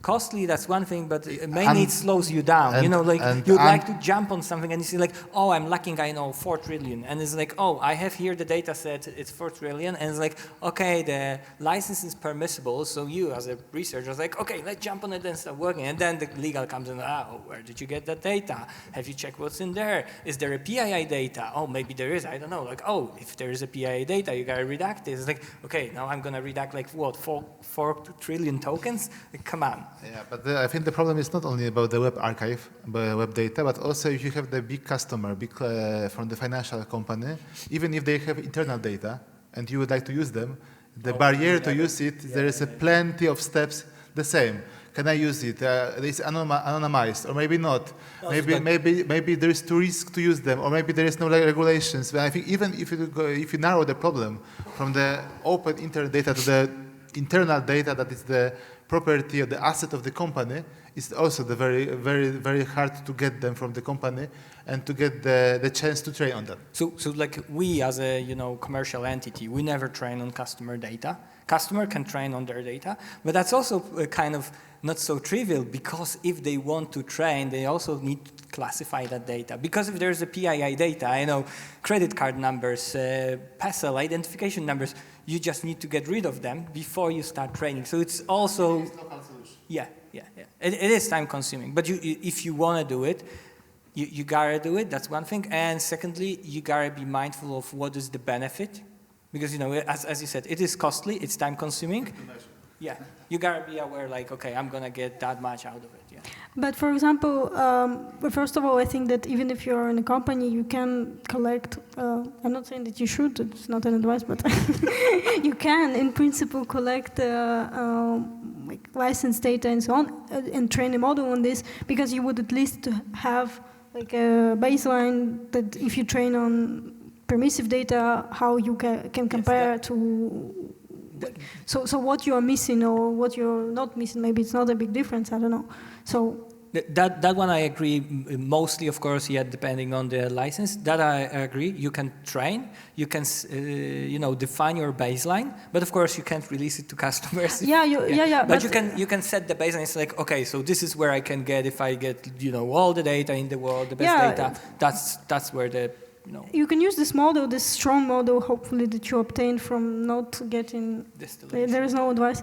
costly, that's one thing, but mainly it slows you down. You know, like you'd like to jump on something and you see like, oh, I'm lacking, I know, 4 trillion. And it's like, oh, I have here the data set, it's 4 trillion. And it's like, okay, the license is permissible. So you as a researcher is like, okay, let's jump on it and start working. And then the legal comes in, oh, where did you get that data? Have you checked what's in there? Is there a PII data? Oh, maybe there is, I don't know. Like, oh, if there is a PII data, you gotta redact it. It's like, okay, now I'm gonna redact like what, 4 trillion tokens? Like, come on. Yeah, but I think the problem is not only about the web archive, web data, but also if you have the big customer, from the financial company, even if they have internal data and you would like to use them, the barrier to use it, there is plenty of steps the same. Can I use it? It's anonymized, or maybe not. Maybe there is too risk to use them, or maybe there is no regulations. But I think even if you narrow the problem from the open internet data to the internal data that is the property or the asset of the company, it's also the very, very, very hard to get them from the company and to get the chance to train on them. So like we as a commercial entity, we never train on customer data. Customer can train on their data, but that's also kind of not so trivial because if they want to train, they also need to classify that data. Because if there's a PII data, credit card numbers, parcel identification numbers, you just need to get rid of them before you start training. So it's also, yeah. It is time consuming, but if you want to do it, you gotta do it, that's one thing. And secondly, you gotta be mindful of what is the benefit. Because, as you said, it is costly, it's time consuming. Yeah, you gotta be aware like, okay, I'm gonna get that much out of it, yeah. But for example, first of all, I think that even if you're in a company, you can collect, I'm not saying that you should, it's not an advice, but you can, in principle, collect like license data and so on, and train a model on this, because you would at least have like a baseline that if you train on permissive data, how you can compare to. So what you are missing or what you're not missing, maybe it's not a big difference, I don't know. So that one I agree, mostly of course, yeah, depending on the license. That I agree, you can train, you can define your baseline, but of course you can't release it to customers. But you can set the baseline. It's like, okay, so this is where I can get, if I get all the data in the world, the best data, that's where the You can use this model, this strong model, hopefully that you obtain from not getting. There is no advice.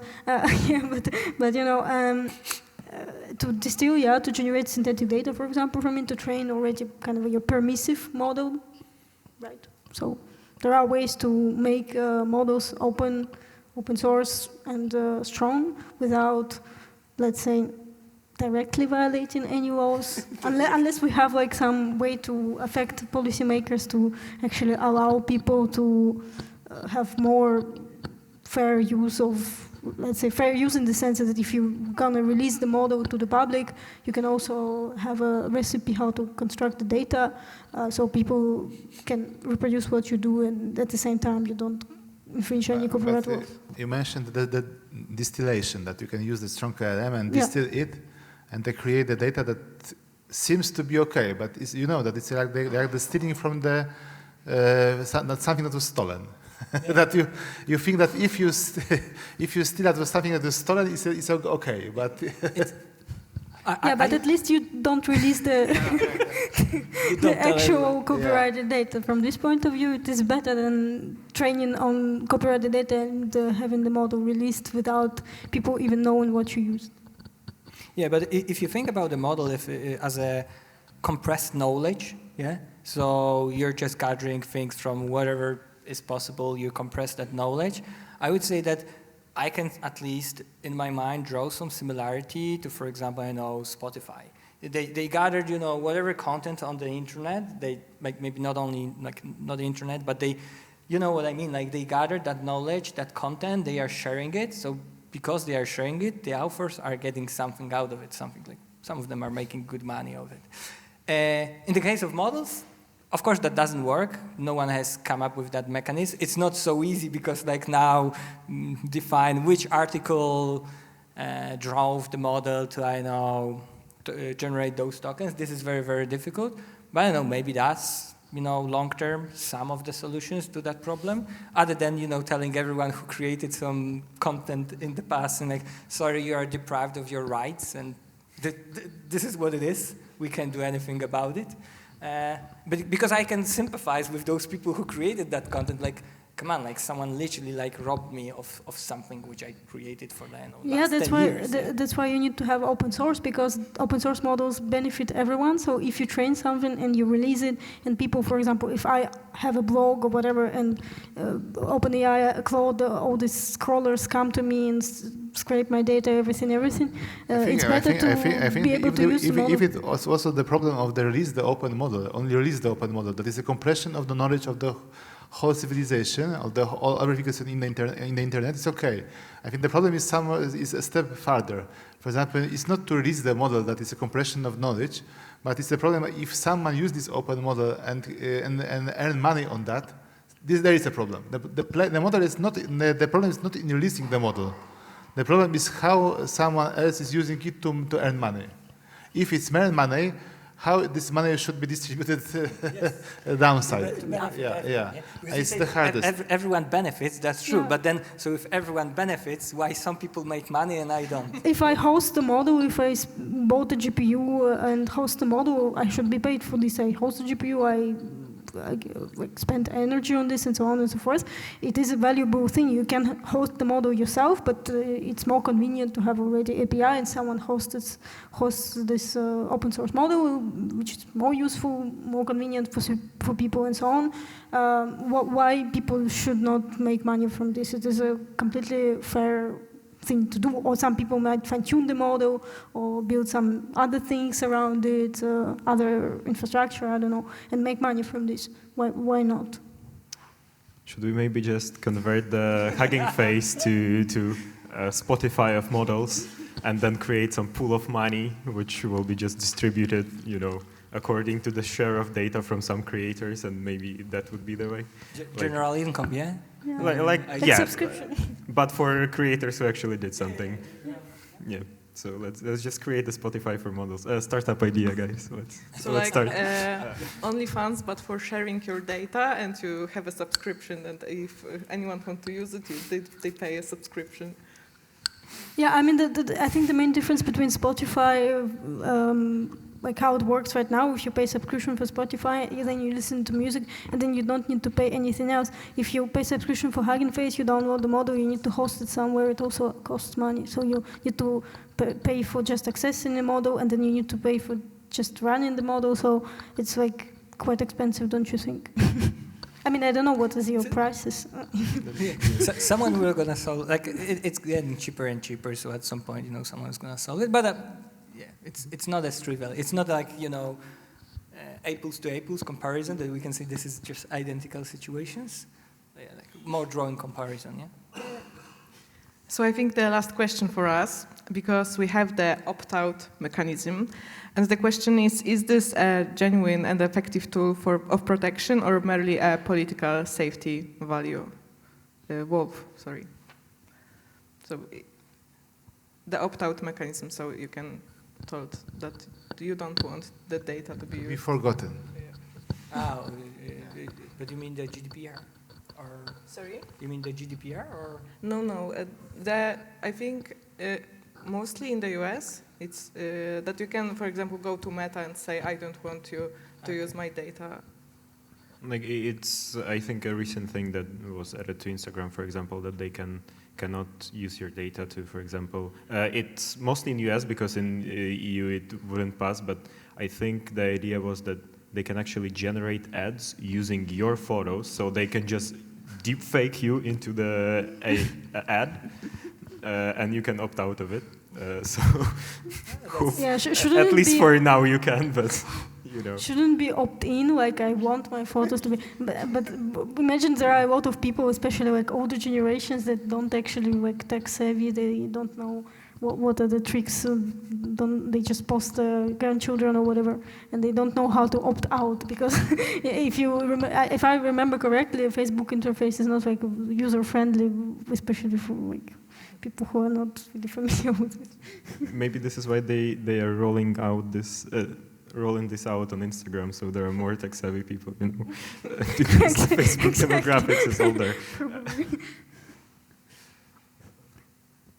To distill, to generate synthetic data, for example, from it to train already kind of your permissive model, right? So there are ways to make models open source and strong without, let's say, directly violating any laws, unless we have like some way to affect policymakers to actually allow people to have more fair use of, let's say, fair use in the sense that if you're gonna release the model to the public, you can also have a recipe how to construct the data, so people can reproduce what you do, and at the same time you don't infringe any copyright laws. You mentioned the distillation, that you can use the strong LLM and distill it, and they create the data that seems to be okay, but that it's like they are stealing from the something that was stolen. That you think that if you steal that was something that was stolen, it's okay, but but at least you don't release the actual copyrighted data. From this point of view, it is better than training on copyrighted data and having the model released without people even knowing what you used. Yeah, but if you think about the model as a compressed knowledge, so you're just gathering things from whatever is possible, you compress that knowledge, I would say that I can at least, in my mind, draw some similarity to, for example, Spotify. They gathered, whatever content on the internet, they maybe not only, not the internet, but they, you know what I mean, like they gathered that knowledge, that content, they are sharing it, so because they are sharing it, the authors are getting something out of it, something like some of them are making good money of it. In the case of models, of course, that doesn't work. No one has come up with that mechanism. It's not so easy because like now define which article drove the model to, I know, to, generate those tokens. This is very, very difficult. But I don't know, maybe that's, long-term, some of the solutions to that problem, other than, telling everyone who created some content in the past and like, sorry, you are deprived of your rights and this is what it is. We can't do anything about it. But because I can sympathize with those people who created that content, like, come on, like someone literally like robbed me of something which I created for the last 10 years. That's why you need to have open source, because open source models benefit everyone. So if you train something and you release it, and people, for example, if I have a blog or whatever, and OpenAI, Claude, all these scrollers come to me and scrape my data, everything, it's better to be able to use the model. If it was also the problem of the release the open model, only release the open model, that is a compression of the knowledge of the whole civilization, of the whole everything is in the internet, it's okay. I think the problem is a step further. For example, it's not to release the model that is a compression of knowledge, but it's a problem if someone uses this open model and earn money on that. There is a problem. The model is not. The problem is not in releasing the model. The problem is how someone else is using it to earn money. If it's earn money, how this money should be distributed downside. It's the hardest. Everyone benefits, that's true. But then, so if everyone benefits, why some people make money and I don't? If I host the model, if I bought a GPU and host the model, I should be paid for this. I host the GPU, I spend energy on this and so on and so forth. It is a valuable thing. You can host the model yourself, but it's more convenient to have already API and someone hosts this open source model, which is more useful, more convenient for people and so on. Why people should not make money from this? It is a completely fair thing to do, or some people might fine-tune the model or build some other things around it, other infrastructure, I don't know, and make money from this. Why not? Should we maybe just convert the Hugging Face to Spotify of models and then create some pool of money which will be just distributed, according to the share of data from some creators, and maybe that would be the way? General income, yeah? Like subscription. But for creators who actually did something. Yeah. So let's just create the Spotify for models. Startup idea, guys. Let's start. OnlyFans, but for sharing your data, and you have a subscription, and if anyone wants to use it, they pay a subscription. Yeah, I mean, I think the main difference between Spotify, like how it works right now, if you pay subscription for Spotify, then you listen to music, and then you don't need to pay anything else. If you pay subscription for Hugging Face, you download the model, you need to host it somewhere, it also costs money. So you need to pay for just accessing the model, and then you need to pay for just running the model, so it's like quite expensive, don't you think? I mean, I don't know what is your prices. Someone will gonna solve, like it's getting cheaper and cheaper, so at some point, someone's gonna solve it, but it's not as trivial. It's not like, apples to apples comparison that we can say this is just identical situations. Like more drawing comparison, yeah? So I think the last question for us, because we have the opt-out mechanism, and the question is this a genuine and effective tool of protection or merely a political safety value? Wolf, sorry. So the opt-out mechanism, so you can told that you don't want the data to be forgotten. Oh, but you mean the GDPR? Or sorry? You mean the GDPR or? No. I think mostly in the US, it's that you can, for example, go to Meta and say, I don't want you to use my data. Like it's, I think, a recent thing that was added to Instagram, for example, that they cannot use your data to, for example, it's mostly in US because in EU it wouldn't pass, but I think the idea was that they can actually generate ads using your photos, so they can just deep fake you into the ad, and you can opt out of it. At least for now you can, but shouldn't be opt-in, like I want my photos to be, but imagine there are a lot of people, especially like older generations, that don't actually like tech savvy, they don't know what are the tricks? Don't they just post grandchildren or whatever, and they don't know how to opt out? Because if I remember correctly, Facebook interface is not like user friendly, especially for like people who are not really familiar with it. Maybe this is why they are rolling this out on Instagram, so there are more tech-savvy people, you know, because the Facebook demographics is older.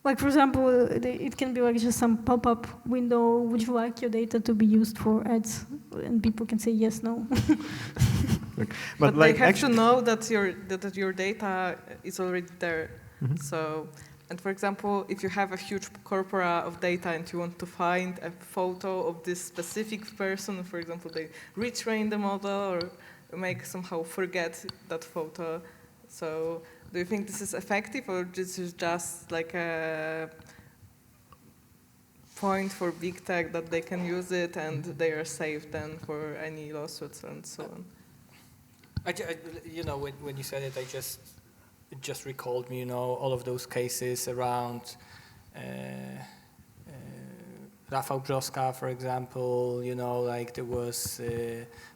Like, for example, it can be like just some pop-up window, would you like your data to be used for ads? And people can say yes, no. But like, they have to know that your data is already there. Mm-hmm. So, and for example, if you have a huge corpora of data and you want to find a photo of this specific person, for example, they retrain the model or make somehow forget that photo. So, do you think this is effective, or this is just like a point for big tech that they can use it and they are safe then for any lawsuits and so on? You know, when you said it, it just recalled me, you know, all of those cases around Rafał Brzoska, for example, you know, like there was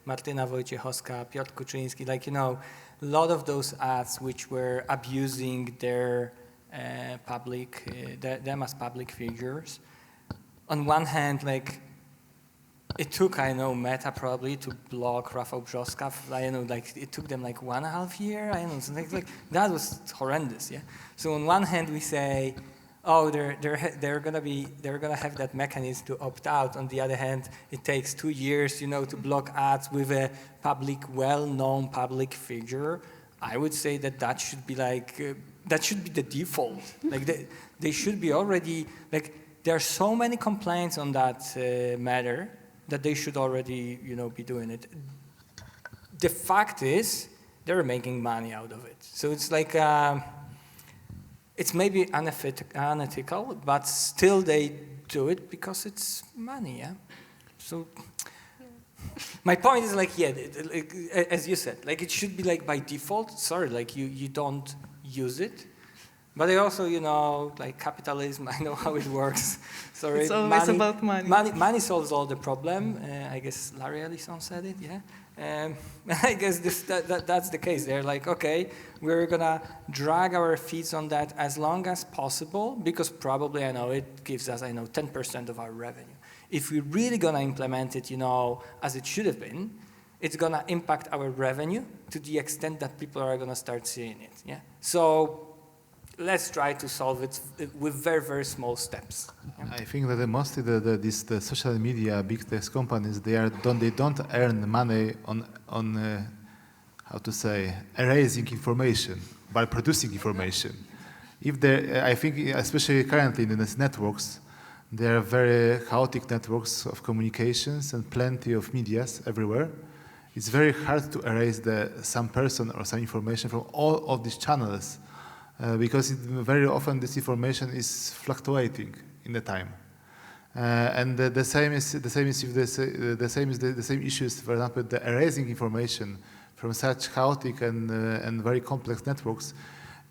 Martyna Wojciechowska, Piotr Kuczyński, like, you know, a lot of those ads which were abusing their them as public figures. On one hand, like, it took, I know, Meta probably to block Rafał Brzoska. I know, like, it took them like 1.5 years. I know, something like that was horrendous. Yeah. So on one hand, we say, oh, they're gonna have that mechanism to opt out. On the other hand, it takes 2 years, you know, to block ads with a public, well-known public figure. I would say that should be like that should be the default. Like they should be already like there are so many complaints on that matter that they should already, you know, be doing it. The fact is they're making money out of it. So it's like. It's maybe unethical, but still they do it because it's money, yeah? So my point is like, yeah, as you said, like it should be like by default, sorry, like you don't use it. But I also, you know, like capitalism, I know how it works. Sorry, it's always about money. Money solves all the problem. I guess Larry Ellison said it, yeah? I guess that's the case. They're like, okay, we're gonna drag our feet on that as long as possible because probably, I know, it gives us, 10% of our revenue. If we're really gonna implement it, you know, as it should have been, it's gonna impact our revenue to the extent that people are gonna start seeing it, yeah? So let's try to solve it with very, very small steps. Yeah? I think that mostly the social media, big tech companies, they don't earn money on how to say, erasing information by producing information. I think, especially currently in these networks, there are very chaotic networks of communications and plenty of medias everywhere. It's very hard to erase some person or some information from all of these channels. Because very often this information is fluctuating in the time, and the same issues. For example, the erasing information from such chaotic and very complex networks,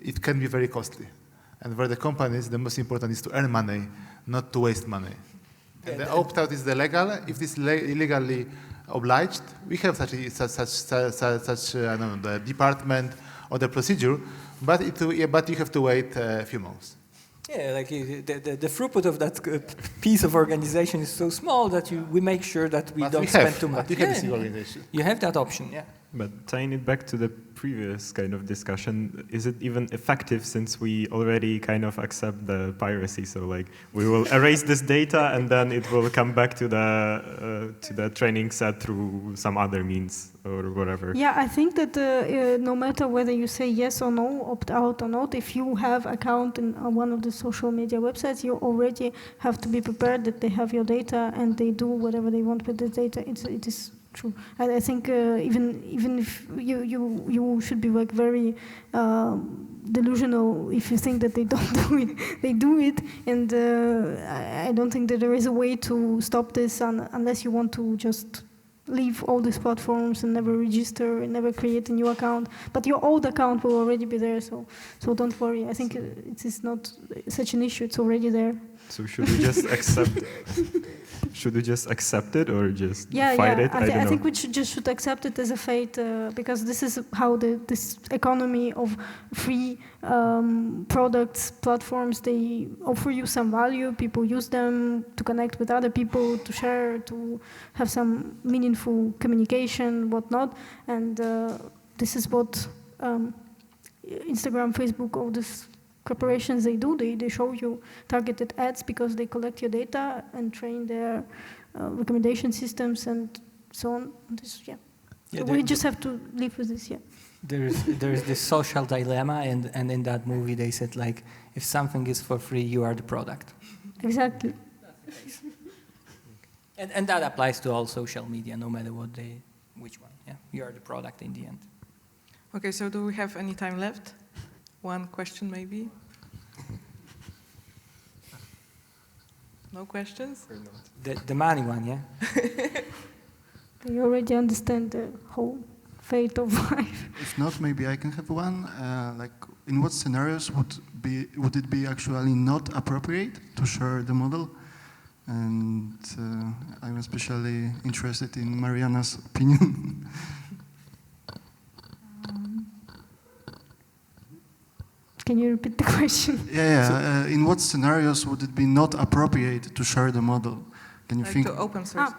it can be very costly. And for the companies, the most important is to earn money, not to waste money. And the opt-out is the legal. If this is illegally obliged, we have such I don't know, the department or the procedure. But you have to wait a few months. Yeah, like the throughput of that piece of organization is so small that we make sure that we don't spend too much. You have this organization. You have that option, yeah. But tying it back to the previous kind of discussion, is it even effective since we already kind of accept the piracy? So like we will erase this data and then it will come back to the training set through some other means or whatever. Yeah, I think that no matter whether you say yes or no, opt out or not, if you have account in one of the social media websites, you already have to be prepared that they have your data and they do whatever they want with the data. It is true. I think even if you should be like very delusional if you think that they don't do it. They do it, and I don't think that there is a way to stop this unless you want to just leave all these platforms and never register and never create a new account. But your old account will already be there, so don't worry. I think it is not such an issue. It's already there. So should we just accept? Should we just accept it or just fight it? I think we should accept it as a fate because this is how this economy of free products, platforms, they offer you some value. People use them to connect with other people, to share, to have some meaningful communication, whatnot. And this is what Instagram, Facebook, all these corporations, they do. They show you targeted ads because they collect your data and train their recommendation systems and so on. So we just have to live with this. There's this social dilemma, and in that movie they said, like, if something is for free, you are the product. Exactly. And that applies to all social media, no matter which one. Yeah, you are the product in the end. Okay, so do we have any time left? One question, maybe? No questions? The money one, yeah? You already understand the whole fate of life. If not, maybe I can have one. Like, in what scenarios would it be actually not appropriate to share the model? And I'm especially interested in Marianna's opinion. Can you repeat the question? Yeah. In what scenarios would it be not appropriate to share the model? Can you think? To open source?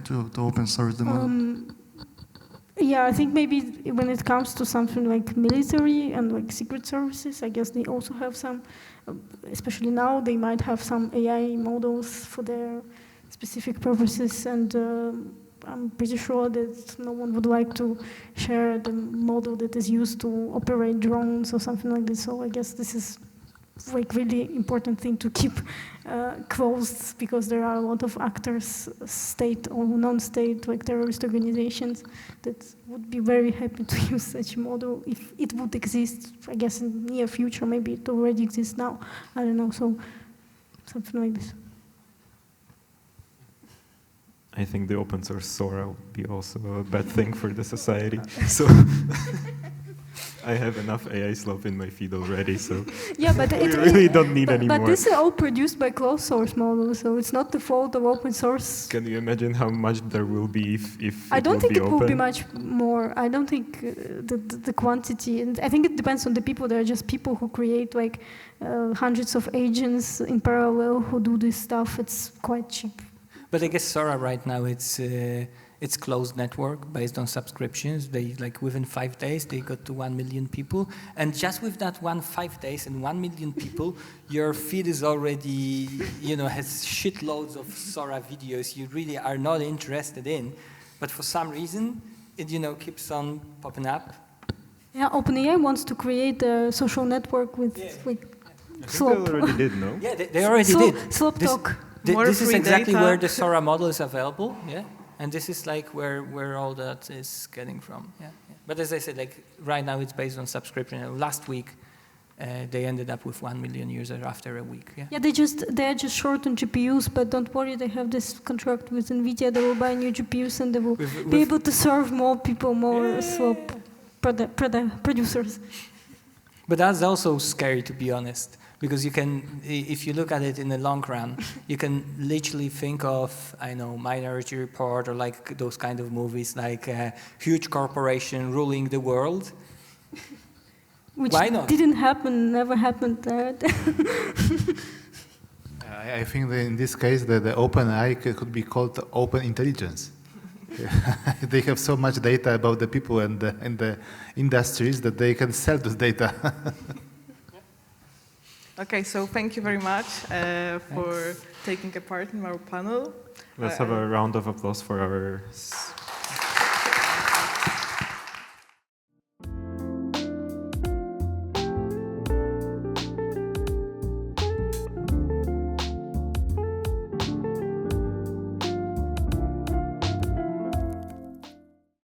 To open source the model. Yeah, I think maybe when it comes to something like military and like secret services, I guess they also have some, especially now, they might have some AI models for their specific purposes, and I'm pretty sure that no one would like to share the model that is used to operate drones or something like this. So I guess this is like really important thing to keep closed, because there are a lot of actors, state or non-state, like terrorist organizations, that would be very happy to use such a model if it would exist. I guess in the near future, maybe it already exists now. I don't know. So something like this. I think the open source Sora would be also a bad thing for the society. So I have enough AI slop in my feed already, so yeah, but we really don't need any more. But this is all produced by closed source models, so it's not the fault of open source. Can you imagine how much there will be if I don't think it open? will be much more. I don't think the quantity, and I think it depends on the people. There are just people who create like hundreds of agents in parallel who do this stuff. It's quite cheap. But I guess Sora right now, it's closed network based on subscriptions. They, like, within 5 days they got to 1 million people, and just with that 5 days and 1 million people, your feed is already, has shitloads of Sora videos you really are not interested in, but for some reason it keeps on popping up. Yeah, OpenAI wants to create a social network with Slop. They already did, no? Yeah, they already did. Slop talk. This is exactly where the Sora model is available, yeah? And this is like where all that is getting from, yeah? But as I said, like right now it's based on subscription. Last week, they ended up with 1 million users after a week, yeah? Yeah, they're just short on GPUs, but don't worry, they have this contract with NVIDIA. They will buy new GPUs and they will be able to serve more people, more Slop producers. But that's also scary, to be honest. Because you can, if you look at it in the long run, you can literally think of, Minority Report or like those kind of movies, like a huge corporation ruling the world. Which Why not? Didn't happen, never happened. I think that in this case, the OpenAI could be called open intelligence. They have so much data about the people and the industries that they can sell this data. Okay, so thank you very much for taking a part in our panel. Let's have a round of applause for our